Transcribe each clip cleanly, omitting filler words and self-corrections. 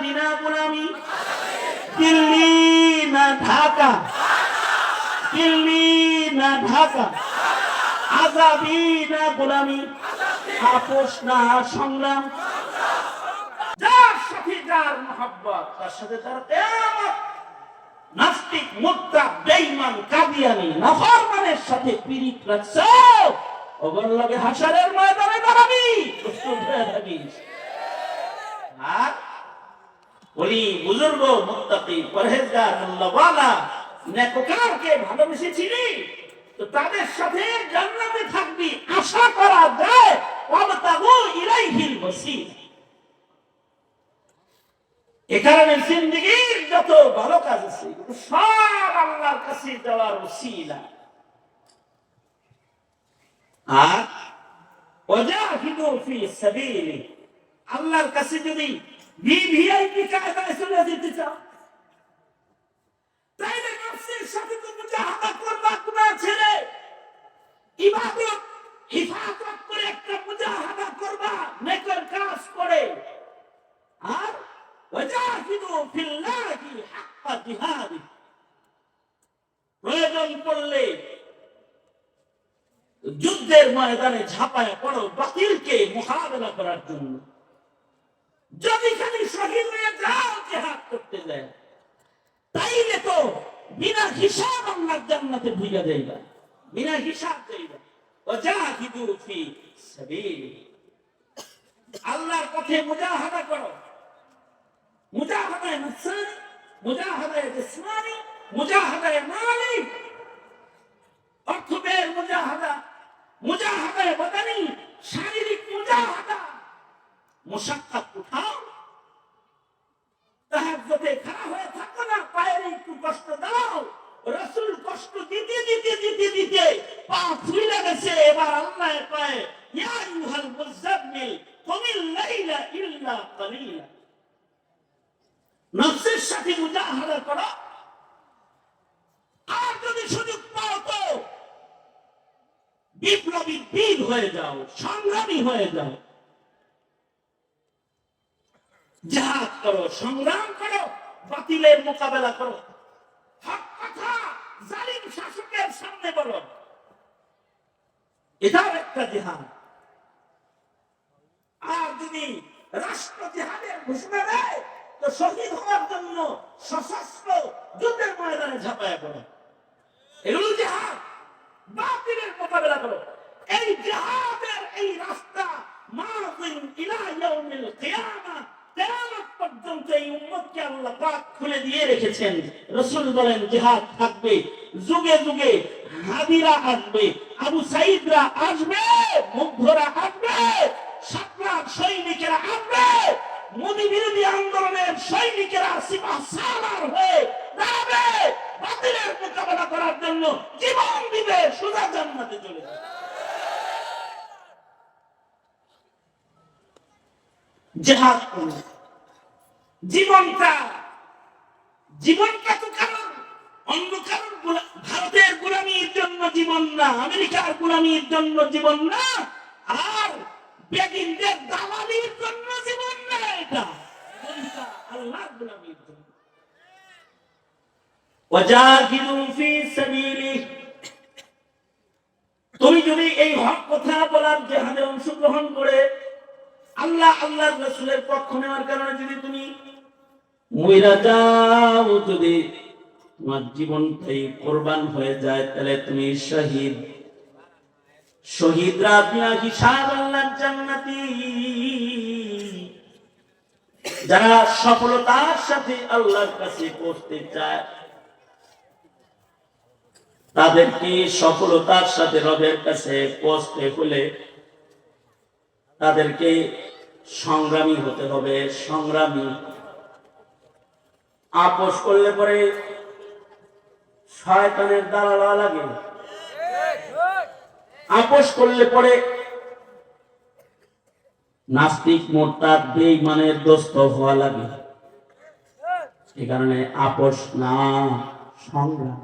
আজাদি না গোলামি, দিল্লি না ঢাকা, দিল্লি না ঢাকা, আজাদি না গোলামি, আপোষ না সংগ্রাম। যার সাথে যার মহব্বত, তার সাথে তার কিয়ামত। নাস্তিক, মুর্তাদ, বেঈমান, কাদিয়ানী, নাফরমানের সাথে পিরিত রাখছো, ওগর লগে হাশরের ময়দানে দাঁড়াবি, প্রস্তুত হয়ে থাকিস। আর ওলি বুজুর্গ, মুত্তাকি, পরহেজগার, আল্লাহওয়ালা, নেককারকে ভালোবেসেছিলি, তো তাদের সাথে জান্নাতে থাকবি, আশা করা যায়। ওয়াবতাগু ইলাইহিল ওয়াসিলা। এ কারণে জিন্দেগীর যত ভালো কাজ আছে সব আল্লাহর কাছে যাওয়ার ওসিলা। আর ওয়াজাহিদু ফি সাবিলি, আল্লাহর কাছে যদি ভিভিআইপি কায়দায় চলে যেতে চাও, তাইলে নফসের সাথে তো মুজাহাদা করবা না ছেড়ে, ইবাদত হিফাজত করে একটা মুজাহাদা করবা, নেকের কাজ করে। আর ওয়াজাহিদু ফিল্লাহি হাক্কা জিহাদি, প্রয়োজন পড়লে যুদ্ধের ময়দানে ঝাঁপায় পড়ো বাতিলকে মোকাবেলা করার জন্য। যদি খালি শহীদ হয়ে যাও জিহাদ করতে যায়, তাইলে তো বিনা হিসাব আল্লাহর জান্নাতে ঢুকে যাইবা, বিনা হিসাব যাইবা। ওয়াজাহিদু ফি সাবিলি, আল্লাহর পথে মুজাহাদা করো। মুজাহাদায়ে নফসানি, মুজাহাদায়ে জিসমানি, মুজাহাদায়ে মালি, অর্থের মুজাহাদা, মুজাহাদায়ে বাদানি, শারীরিক মুজাহাদা। মুশাক্কাত উঠাও, তাহাজ্জুদে খাড়া হয়ে থাকো না, পায়ের একটু কষ্ট দাও। রাসূল কষ্ট দিতে দিতে দিতে দিতে পা ফুলে গেছে। এবার আল্লাহ কয়, ইয়া আইয়ুহাল মুযাম্মিল কুমিল লাইলা ইল্লা কালিলা। নফসের সাথে মুজাহাদা করো। আর যদি সুযোগ পাও তো বিপ্লবী বীর হয়ে যাও, সংগ্রামী হয়ে যাও, জিহাদ করো, সংগ্রাম করো, বাতিলের মোকাবেলা করো, হক কথা জালিম শাসকের সামনে বলো। এটাও একটা জিহাদ। আর যদি রাষ্ট্র জিহাদের ঘোষণা দেয়, তো শহীদ হওয়ার জন্য সশস্ত্র যুদ্ধের ময়দানে ঝাঁপায় পড়ো। এগুলো জিহাদ, বাতিলের মোকাবেলা করো। এই জিহাদের এই রাস্তা মাযিন ইলা ইয়াউমিল কিয়ামা, কিয়ামত পর্যন্ত এই উম্মতকে আল্লাহ পাক খুলে দিয়ে রেখেছেন। রাসূল বলেন জিহাদ থাকবে, যুগে যুগে হাদিরা আসবে, আবু সাঈদরা আসবে, মুগ্ধরা আসবে, সাতলাখ সৈনিকেরা আসবে, মোদী বিরোধী আন্দোলনের সৈনিকেরা সিপাহ সালার হয়ে দাঁড়াবে, বাতিলের মোকাবেলা করার জন্য জীবন দিবে, সোজা জান্নাতে চলে যাবে। জিহাদ করুন। জীবনটা তো কারণ অন্য কারণ, ভারতের গোলামির জন্য জীবন না, আমেরিকার গোলামির জন্য জীবন না, আর বেগিনদের দালালির জন্য জীবন না। এটা আল্লাহর গোলামির জন্য। ওয়াজাহিদু ফি সাবিলি, তুমি যদি এই হক কথা বলার জিহাদে অংশগ্রহণ করে আল্লাহ আল্লাহর রাসূলের পক্ষ নেওয়ার কারণে যদি তুমি মইরা যাও, যদি তোমার জীবনটাই কোরবান হয়ে যায়, তাহলে তুমি শহীদ। শহীদরা বিনা হিসাব আল্লাহর জান্নাতি। যারা সফলতার সাথে আল্লাহর কাছে পৌঁছতে চায়, তাদেরকে সফলতার সাথে রবের কাছে পৌঁছতে হলে তাদেরকে সংগ্রামী হতে হবে। সংগ্রামী। আপোষ করলে পরে শয়তানের দালাল লাগে, আপোষ করলে পরে নাস্তিক, মুরতাদ, বেঈমানের দোস্ত হওয়া লাগে। এই কারণে আপোষ না সংগ্রাম।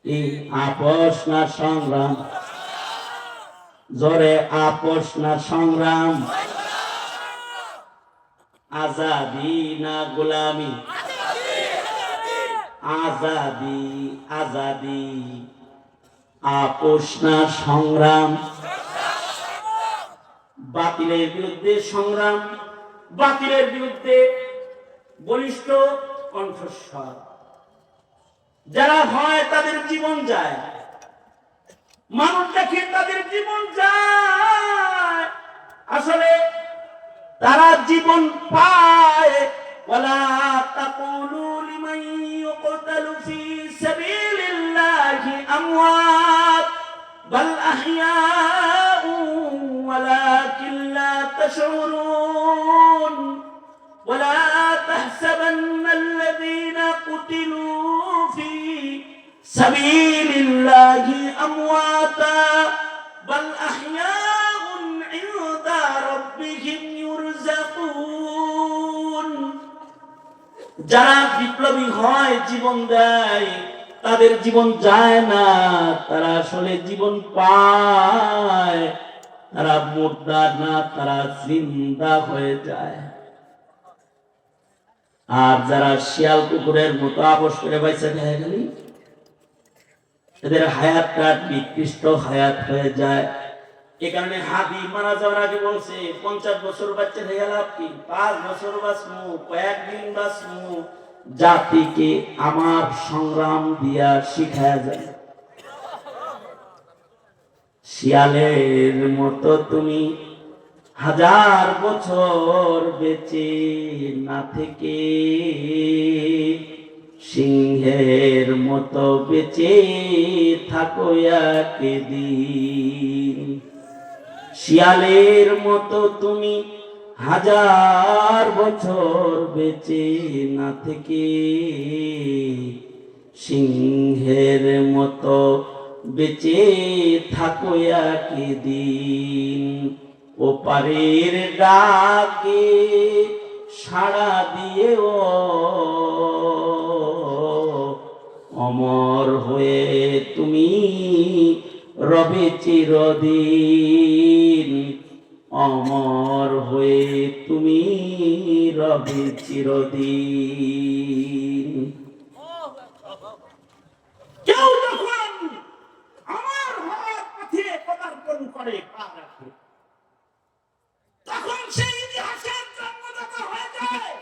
এই আপোষ না সংগ্রাম, জোরে আপোষ না সংগ্রাম। আজাদি না গোলামি? আজাদি আজাদি। আপোষ না সংগ্রাম? বাতিলের বিরুদ্ধে সংগ্রাম, বাতিলের বিরুদ্ধে বলিষ্ঠ কণ্ঠস্বর। যারা হয় তাদের জীবন যায়, মানুষ দেখে তাদের জীবন যায়, আসলে তারা জীবন পায়। ওয়ালা তাকুলু লিমান ইউকতালু ফি সাবিলিল্লাহি আমওয়াত বাল আহইয়াউ ওয়ালাকিন লা তাশউরুন ওয়ালা তাহসাবান্নাল্লাযীনা কুতিলু ফি সাবিলিল্লাহি আমওয়াতা বাল আহইয়াউন ইনদা রাব্বিহিম ইউরযাকুন। যারা বিপ্লবী হয়, জীবন দেয়, তাদের জীবন যায় না, তারা আসলে জীবন পায়। তারা মুর্দা না, তারা জিন্দা হয়ে যায়। আর যারা শিয়াল কুকুরের মতো আপোষ করে বাইসে খেয়ে গেলি, এদের হায়াতটা নিকৃষ্ট হায়াত হয়ে যায়। এ কারণে হাদি মারা যাওয়ার আগে বলছে 50 বছর বাচ্চা হয়ে গেল কি, 5 বছর বাঁচমু, কয়েকদিন বাঁচমু, জাতিকে আমার সংগ্রাম দিয়া শিখায় যায়। শিয়ালের মতো তুমি 1000 বছর বেঁচে না থেকে সিংহের মতো বেঁচে থাকো একদিন। শিয়ালের মতো তুমি 1000 বছর বেঁচে না থেকে সিংহের মতো বেঁচে থাকো একদিন। ওপারের ডাকে সাড়া দিয়ে অমর হয়ে তুমি রবে চিরদিন। অমর হয়ে তুমি রবে চিরদিন। কেউ যখন আমার হওয়ার পথে পদার্পণ করে পা রাখে, তখন সেই ইতিহাসের জন্মদাতা হয়ে যায়।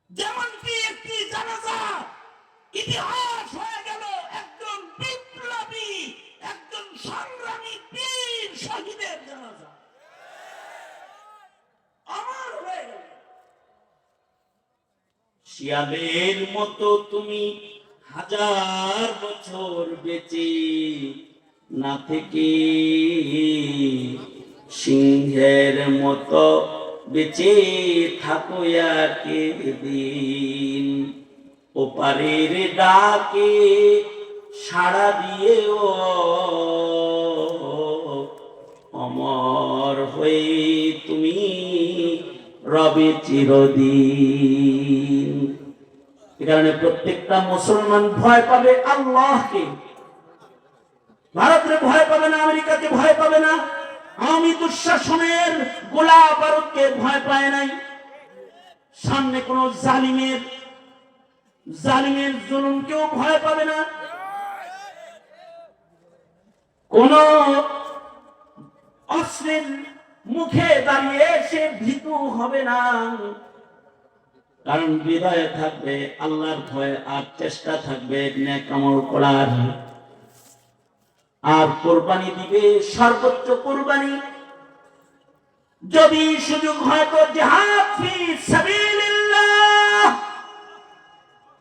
যেমনকি একটি জানাজা ইতিহাস হয়ে গেল একজন বিপ্লবী, একজন সংগ্রামী বীর শহীদের জানাজা আমার হয়ে গেল। শিয়ালের মতো তুমি 1000 বছর বেঁচে না থেকে সিংহের মতো বেঁচে থাকো একদিন। ওপারের ডাকে সাড়া দিয়ে অমর হয়ে তুমি রবে চিরদিন। এ কারণে প্রত্যেকটা মুসলমান ভয় পাবে আল্লাহকে। ভারতের ভয় পাবে না, আমেরিকাকে ভয় পাবে না, আওয়ামী দুঃশাসনের গোলা বারুদকে ভয় পায় নাই। সামনে কোন জালিমের জুলুমকেও ভয় পাবে না, কোন অস্ত্রের মুখে দাঁড়িয়ে সে ভীতু হবে না। কারণ হৃদয়ে থাকবে আল্লাহর ভয়, আর চেষ্টা থাকবে নেক আমল করার। আর কোরবানি দিবে সর্বোচ্চ কোরবানি। যদি সুযোগ হয় তো জিহাদ ফি সাবিলিল্লাহ,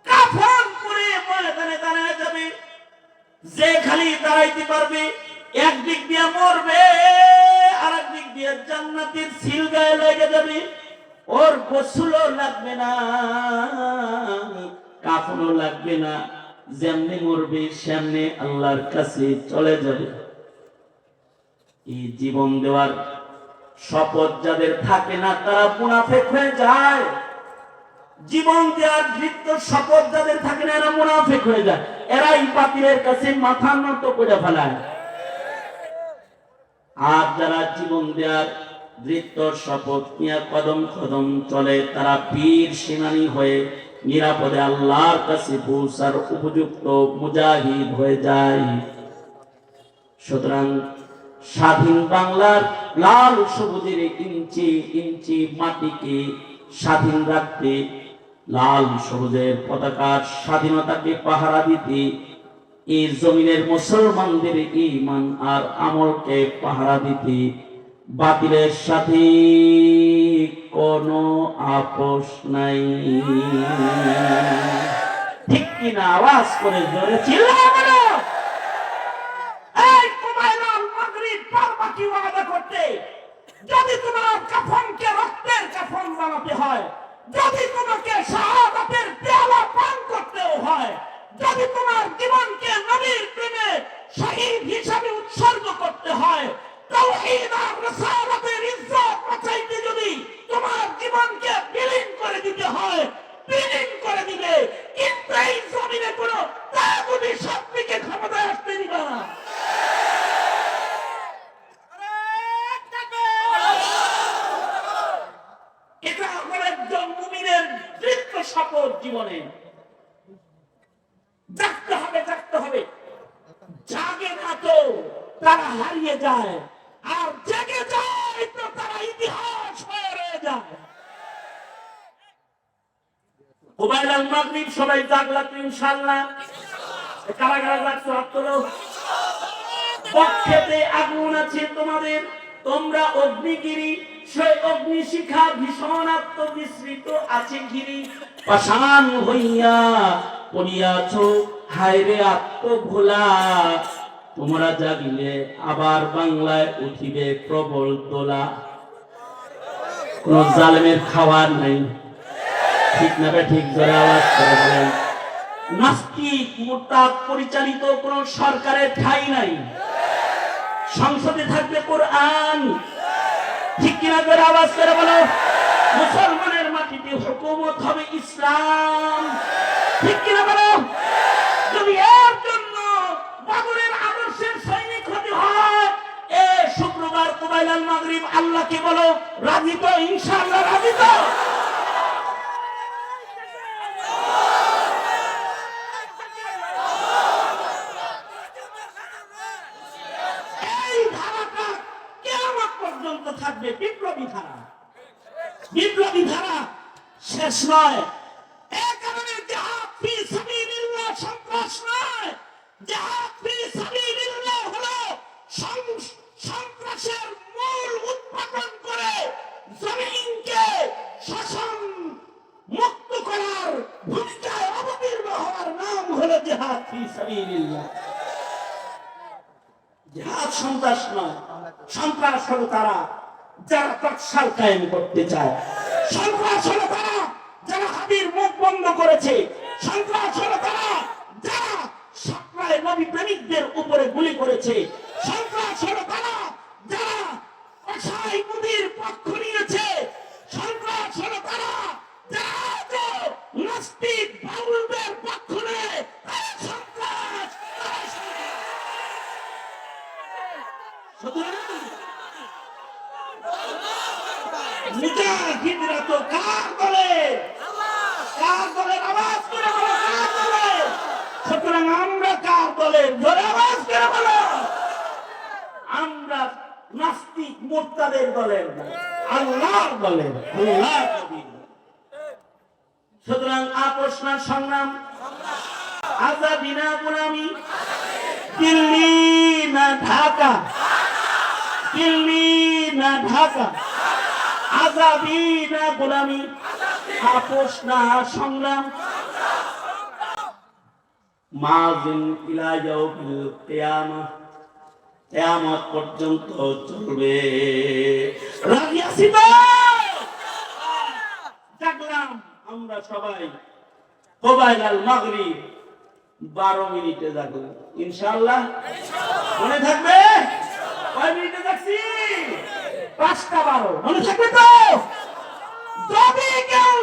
কাফন পরে ময়দানে দাঁড়ায় যাবে। যে খালি দাঁড়াইতে পারবে, একদিক দিয়ে মরবে, আর একদিক দিয়ে জান্নাতের সিল গায়ে লেগে যাবে। ওর গোসলও লাগবে না, কাফনও লাগবে না, যেমনি মরবে সেমনি আল্লাহর কাছে চলে যাবে। এই জীবন দেওয়ার শপথ যাদের থাকে না তারা মুনাফিক হয়ে যায়। জীবন দেওয়ার দৃঢ় শপথ যাদের থাকে না এরা মুনাফিক হয়ে যায়। এরাই বাতিলের কাছে মাথা নত করে ফেলায়। আর যারা জীবন দেওয়ার দৃঢ় শপথ নিয়ে কদম কদম চলে, তারা বীর সেনানী হয়ে নিরাপদে আল্লাহর কাছে পৌঁছার উপযুক্ত মুজাহিদ হয়ে যায়। সুতরাং স্বাধীন বাংলার লাল সবুজের ইঞ্চি ইঞ্চি মাটিকে স্বাধীন রাখতে, লাল সবুজের পতাকার স্বাধীনতাকে পাহারা দিতে, এই জমিনের মুসলমানদের ঈমান আর আমলকে পাহারা দিতে বাতিলের সাথে কোনো আপোষ নাই। ঠিক কিনা? আওয়াজ করে জোরে চিল্লাও বলো। এই কুমাইলাল মাগরিব পারবাকি ওয়াদা করতে, যদি তোমার কাফনকে রক্তের কাফন বানাতে হয়, যদি তোমাকে শাহাদাতের পেয়ালা পান করতেও হয়, যদি তোমার জীবনকে নবীর প্রেমে শহীদ হিসাবে উৎসর্গ করতে হয়, তাওহীদ আর রিসালাতের ইজ্জত বাঁচাইতে যদি তোমার জীবনকে বিলীন করে দিতে হয়, বিলীন করে দিবে। কিন্তু এই জমিনে কোনো তাগুতি শক্তিকে ক্ষমতায় আসতে দিবে না। এটা আমার একজন মুমিনের দৃঢ় শপথ। জীবনে জাগতে হবে, জাগতে হবে। জাগে না তো তারা হারিয়ে যায়, আর জেগে যায় তো তারা ইতিহাস হয়ে রয়ে যায়। কুমাইলাল মাগরিব সবাই জাগলা তো ইনশাআল্লাহ। কারা কারা জাগছো হাত তোলো। পক্ষেতে আগুন আছে তোমাদের, তোমরা অগ্নিগিরি, সেই অগ্নিশিখা ভীষণ আত্মবিস্মৃত আছে ঘিরি। পাষাণ হইয়া পড়িয়াছ হায়রে আত্মভোলা, তোমরা জাগিলে আবার বাংলায় উঠিবে প্রবল দোলা। কোন জালেমের খাবার নাই, ঠিক না বে ঠিক? জোরে আওয়াজ করে বলেন। নাস্তিক মুরতাদ পরিচালিত কোন সরকারের ঠাঁই নাই। সংসদে থাকবে কোরআন, ঠিক কিনা? জোরে আওয়াজ করে বলো। মুসলমানের মাটিতে হুকুমত হবে ইসলাম, ঠিক কিনা বলো? যদি এর জন্য বাবরের আদর্শের সৈনিক হতে হয়, এ শুক্রবার কুমাইলাল মাগরিব আল্লাহকে বলো রাজি তো? ইনশাআল্লাহ রাজি তো? এই ধারাটা কিয়ামত পর্যন্ত থাকবে, বিপ্লবী ধারা। বিপ্লবী ধারা শেষ নয়। এই কারণে জিহাদ ফি সাবিলিল্লাহ সন্ত্রাস নয়। জিহাদ ফি সাবিলিল্লাহ হলো সন্ত্রাসের মূল উৎপাদন করে জমিনকে শোষণ মুক্ত করার ভূমিকায় অবতীর্ণ হওয়ার নাম হলো জিহাদ ফি সাবিলিল্লাহ। জিহাদ সন্ত্রাস নয়। সন্ত্রাস হলো তারা যারা টকশাল কায়েম করতে চায়। সন্ত্রাস হলো তারা যারা হাবির মুখ বন্ধ করেছে। সন্ত্রাস হলো তারা যারা সক্রায় নবী প্রেমিকদের উপরে গুলি করেছে। সন্ত্রাস হলো তারা যারা অসহায় নবীর পক্ষ নিয়েছে। সন্ত্রাস হলো তারা যারা নাস্তিক বাউলদের পক্ষ নেয়। তারা সন্ত্রাস, তারা মুজাহিদরা তো কার দলে? কার দলের? আওয়াজ করে বলো, কার দলে? সুতরাং আমরা কার দলের? জোরে আওয়াজ করে বলো। আমরা নাস্তিক মুরতাদের দলের, আল্লাহর দলের, আল্লাহর নবীর। সুতরাং আপোষ না সংগ্রাম, আজাদি না গোলামি, দিল্লি না ঢাকা, দিল্লি না ঢাকা, আজাদি না গোলামি, আপোষ না সংগ্রাম, মাযিন ইলা ইয়াউমিল কিয়ামা, কিয়ামত পর্যন্ত চলবে। রাজি আছি তো? জাগলাম আমরা সবাই। কুমাইলাল মাগরিব 12 মিনিটে জাগলাম, ইনশাআল্লাহ। মনে থাকবে? কয় মিনিটে জাগছি? 5:12। মনে থাকবে তো? যদি কেউ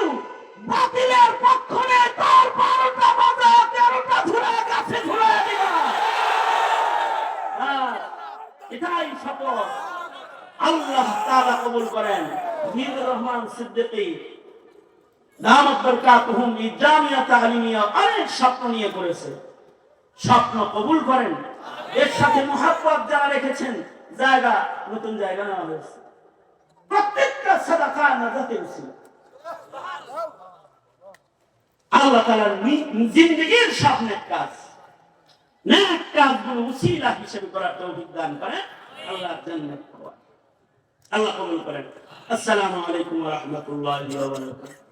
বাতিলের পক্ষ নেয় তার 12টা বাজে 13টা ধরে গাছে ঝুলে দিবা। এটাই শপথ। আল্লাহ তাআলা কবুল করেন। মিজানুর রহমান সিদ্দিকী দামাত বরকাতুহুম এই জামিয়া তাহলিমিয়া অনেক স্বপ্ন নিয়ে করেছে, স্বপ্ন কবুল করেন। এর সাথে মুহাব্বত যারা রেখেছেন, জায়গা নতুন জায়গা নেওয়া হয়েছে, প্রত্যেকটা সাদাকা নাজাতের উসিলা। আল্লাহ তাআলার জিন্দেগীর স্বপ্নের কাজ, নেক কাজগুলো উসিলা হিসেবে করার তৌফিক দান করেন। আল্লাহ জান্নাত আল্লাহ কবুল করেন। আসসালামু আলাইকুম ওয়া রাহমাতুল্লাহি ওয়া বারাকাতুহু।